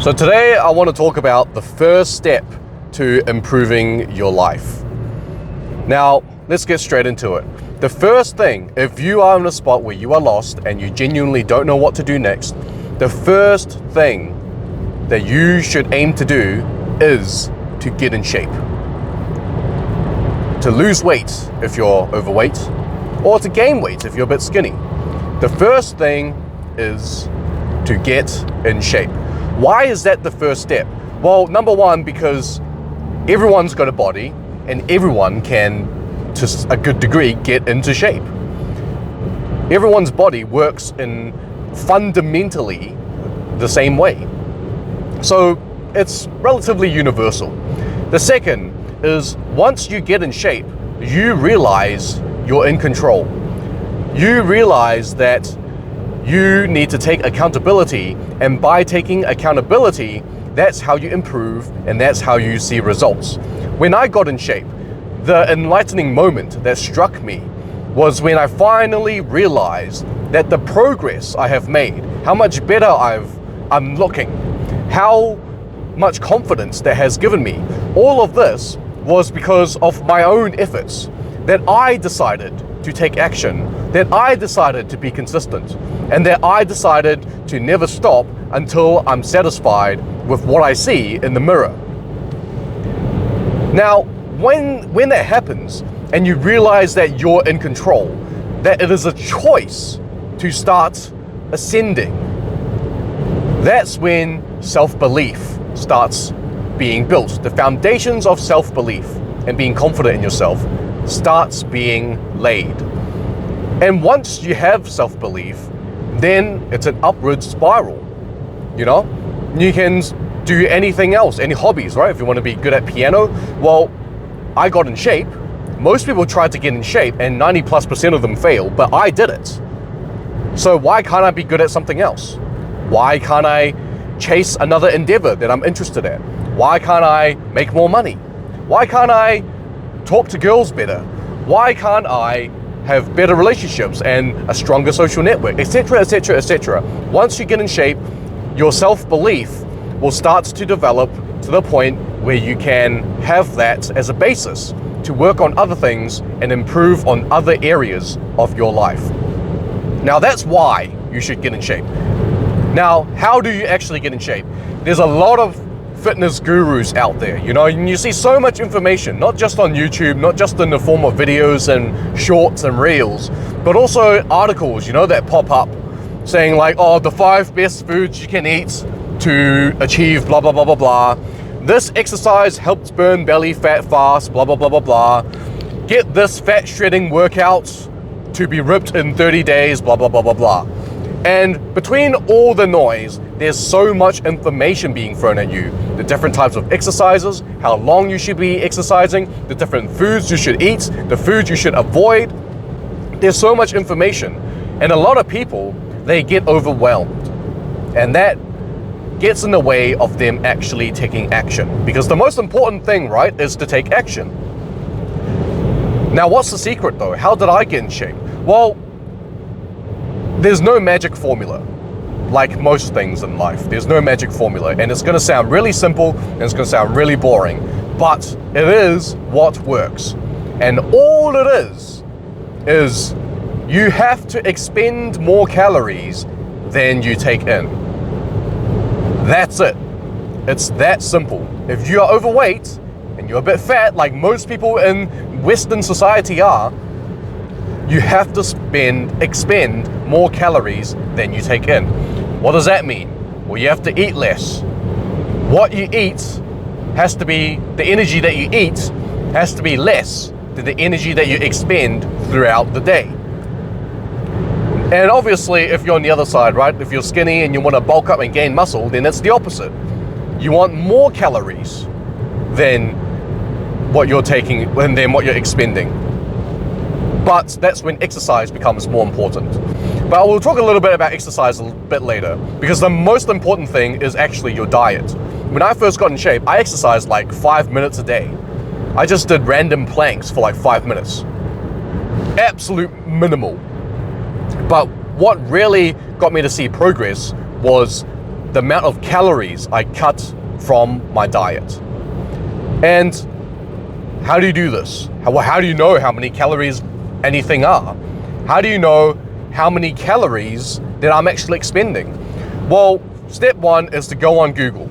So today I want to talk about the first step to improving your life. Now, let's get straight into it. The first thing, if you are in a spot where you are lost and you genuinely don't know what to do next, the first thing that you should aim to do is to get in shape. To lose weight if you're overweight, or to gain weight if you're a bit skinny. The first thing is to get in shape. Why is that the first step? Well, number one, because everyone's got a body and everyone can, to a good degree, get into shape. Everyone's body works in fundamentally the same way. So it's relatively universal. The second is once you get in shape, you realize you're in control. You realize that you need to take accountability, and by taking accountability, that's how you improve and that's how you see results. When I got in shape, the enlightening moment that struck me was when I finally realized that the progress I have made, how much better I'm looking, how much confidence that has given me. All of this was because of my own efforts, that I decided to take action, that I decided to be consistent, and that I decided to never stop until I'm satisfied with what I see in the mirror. Now, when that happens and you realize that you're in control, that it is a choice to start ascending, that's when self-belief starts being built. The foundations of self-belief and being confident in yourself starts being laid. And once you have self-belief, then it's an upward spiral. You know, you can do anything else, any hobbies, right? If you want to be good at piano, well, I got in shape. Most people try to get in shape and 90+% of them fail, but I did it. So why can't I be good at something else? Why can't I chase another endeavor that I'm interested in? Why can't I make more money? Why can't I talk to girls better? Why can't I have better relationships and a stronger social network, etc., etc., etc. Once you get in shape, your self-belief will start to develop to the point where you can have that as a basis to work on other things and improve on other areas of your life. Now that's why you should get in shape. Now, how do you actually get in shape? There's a lot of fitness gurus out there, you know, and you see so much information, not just on YouTube, not just in the form of videos and shorts and reels, but also articles, you know, that pop up saying like, oh, the 5 best foods you can eat to achieve blah, blah, blah, blah, blah. This exercise helps burn belly fat fast, blah, blah, blah, blah, blah. Get this fat shredding workout to be ripped in 30 days, blah, blah, blah, blah, blah. And between all the noise, there's so much information being thrown at you. The different types of exercises, how long you should be exercising, the different foods you should eat, the foods you should avoid. There's so much information. And a lot of people, they get overwhelmed. And that gets in the way of them actually taking action. Because the most important thing, right, is to take action. Now, what's the secret though? How did I get in shape? Well, there's no magic formula. Like most things in life, there's no magic formula, and it's going to sound really simple and it's going to sound really boring, but it is what works. And all it is you have to expend more calories than you take in. That's it. It's that simple. If you are overweight and you're a bit fat, like most people in Western society are, you have to expend more calories than you take in. What does that mean? Well, you have to eat less. What you eat has to be, the energy that you eat has to be less than the energy that you expend throughout the day. And obviously, if you're on the other side, right? If you're skinny and you want to bulk up and gain muscle, then it's the opposite. You want more calories than what you're taking and then what you're expending. But that's when exercise becomes more important. But we'll talk a little bit about exercise a bit later, because the most important thing is actually your diet. When I first got in shape, I exercised like 5 minutes a day. I just did random planks for like 5 minutes. Absolute minimal. But what really got me to see progress was the amount of calories I cut from my diet. And how do you do this? How do you know how many calories anything are? How do you know how many calories that I'm actually expending? Well, step one is to go on Google.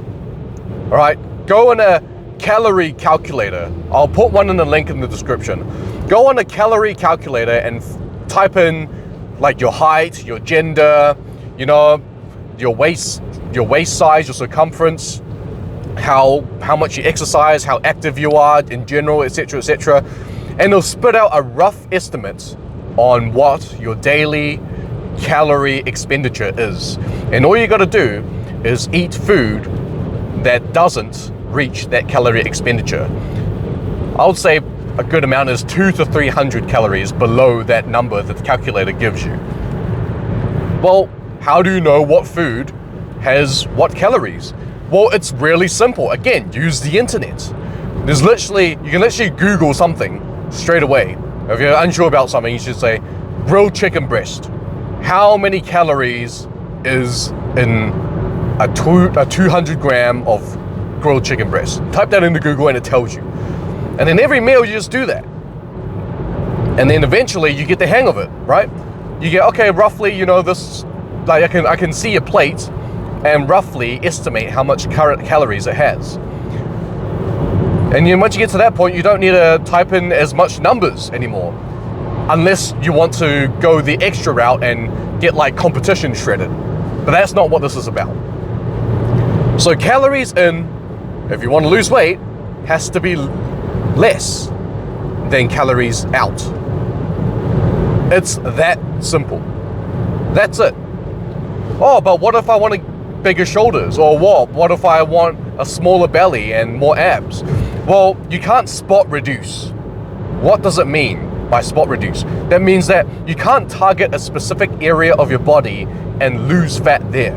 All right, go on a calorie calculator. I'll put one in the link in the description. Go on a calorie calculator and type in like your height, your gender, you know, your waist size, your circumference, how much you exercise, how active you are in general, etc., etc. And it'll spit out a rough estimate on what your daily calorie expenditure is. And all you got to do is eat food that doesn't reach that calorie expenditure. I would say a good amount is 200 to 300 calories below that number that the calculator gives you. Well, how do you know what food has what calories? Well, it's really simple. Again, use the internet. You can literally Google something straight away. If you're unsure about something, you should say grilled chicken breast. How many calories is in a 200 gram of grilled chicken breast? Type that into Google and it tells you. And then every meal you just do that. And then eventually you get the hang of it, right? You get, okay, roughly, you know, this, like I can see a plate and roughly estimate how much current calories it has. And then once you get to that point, you don't need to type in as much numbers anymore, unless you want to go the extra route and get like competition shredded. But that's not what this is about. So calories in, if you want to lose weight, has to be less than calories out. It's that simple. That's it. Oh, but what if I want bigger shoulders? Or what if I want a smaller belly and more abs? Well, you can't spot reduce. What does it mean by spot reduce? That means that you can't target a specific area of your body and lose fat there.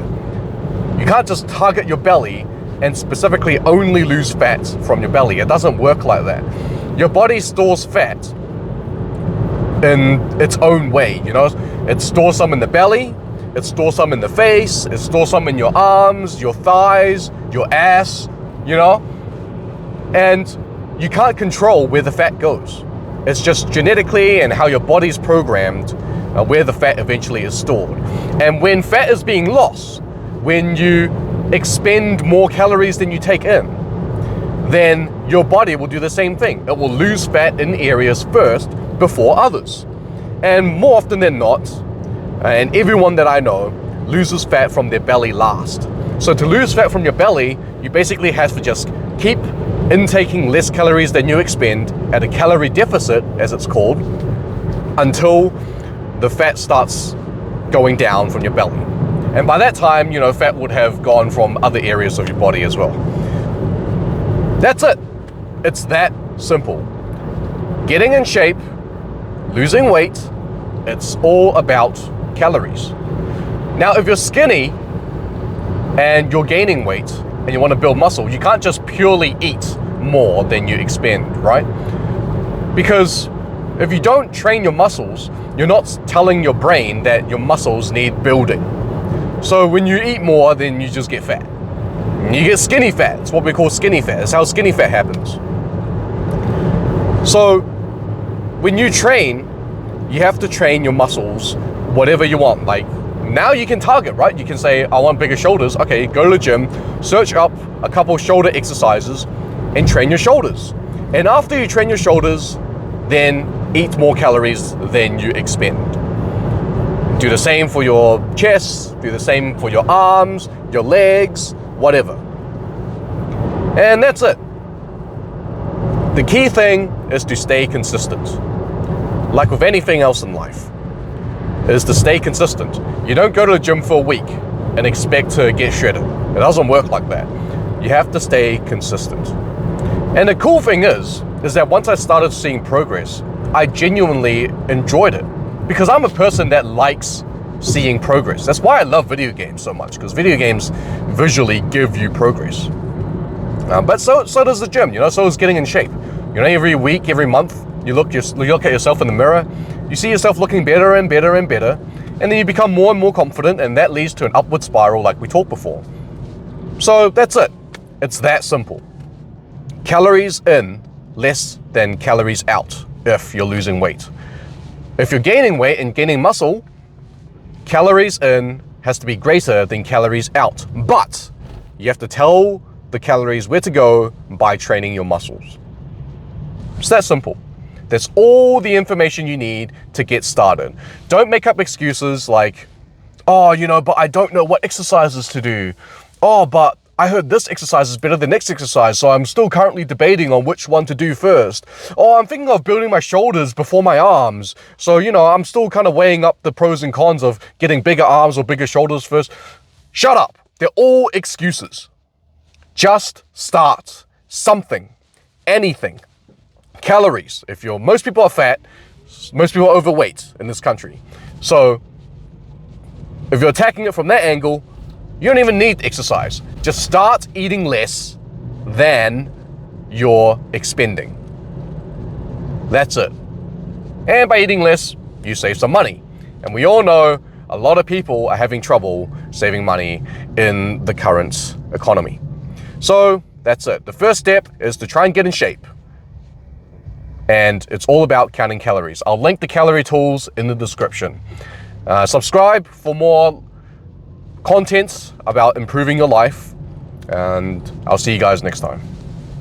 You can't just target your belly and specifically only lose fat from your belly. It doesn't work like that. Your body stores fat in its own way, you know? It stores some in the belly, it stores some in the face, it stores some in your arms, your thighs, your ass, you know? And you can't control where the fat goes. It's just genetically and how your body's programmed where the fat eventually is stored. And when fat is being lost, when you expend more calories than you take in, then your body will do the same thing. It will lose fat in areas first before others. And more often than not, and everyone that I know loses fat from their belly last. So to lose fat from your belly, you basically have to just keep intaking less calories than you expend at a calorie deficit, as it's called, until the fat starts going down from your belly. And by that time, you know, fat would have gone from other areas of your body as well. That's it. It's that simple. Getting in shape, losing weight, it's all about calories. Now, if you're skinny and you're gaining weight and you want to build muscle, you can't just purely eat more than you expend, right? Because if you don't train your muscles, you're not telling your brain that your muscles need building. So when you eat more, then you just get fat. You get skinny fat. It's what we call skinny fat. It's how skinny fat happens. So when you train, you have to train your muscles whatever you want. Like now you can target, right? You can say, I want bigger shoulders. Okay, go to the gym, search up a couple shoulder exercises and train your shoulders. And after you train your shoulders, then eat more calories than you expend. Do the same for your chest, do the same for your arms, your legs, whatever. And that's it. The key thing is to stay consistent. Like with anything else in life, is to stay consistent. You don't go to the gym for a week and expect to get shredded. It doesn't work like that. You have to stay consistent. And the cool thing is that once I started seeing progress, I genuinely enjoyed it. Because I'm a person that likes seeing progress. That's why I love video games so much, because video games visually give you progress. But so does the gym, you know, so is getting in shape. You know, every week, every month, you look at yourself in the mirror, you see yourself looking better and better and better, and then you become more and more confident, and that leads to an upward spiral like we talked before. So that's it. It's that simple. Calories in less than calories out if you're losing weight. If you're gaining weight and gaining muscle, calories in has to be greater than calories out. But you have to tell the calories where to go by training your muscles. It's that simple. That's all the information you need to get started. Don't make up excuses like, oh, but I don't know what exercises to do. Oh, but I heard this exercise is better than next exercise, so I'm still currently debating on which one to do first. Oh, I'm thinking of building my shoulders before my arms. So, I'm still kind of weighing up the pros and cons of getting bigger arms or bigger shoulders first. Shut up. They're all excuses. Just start something, anything. Calories. Most people are fat, most people are overweight in this country. So if you're attacking it from that angle, you don't even need exercise. Just start eating less than you're expending. That's it. And by eating less, you save some money. And we all know a lot of people are having trouble saving money in the current economy. So that's it. The first step is to try and get in shape. And it's all about counting calories. I'll link the calorie tools in the description. Subscribe for more content about improving your life, and I'll see you guys next time.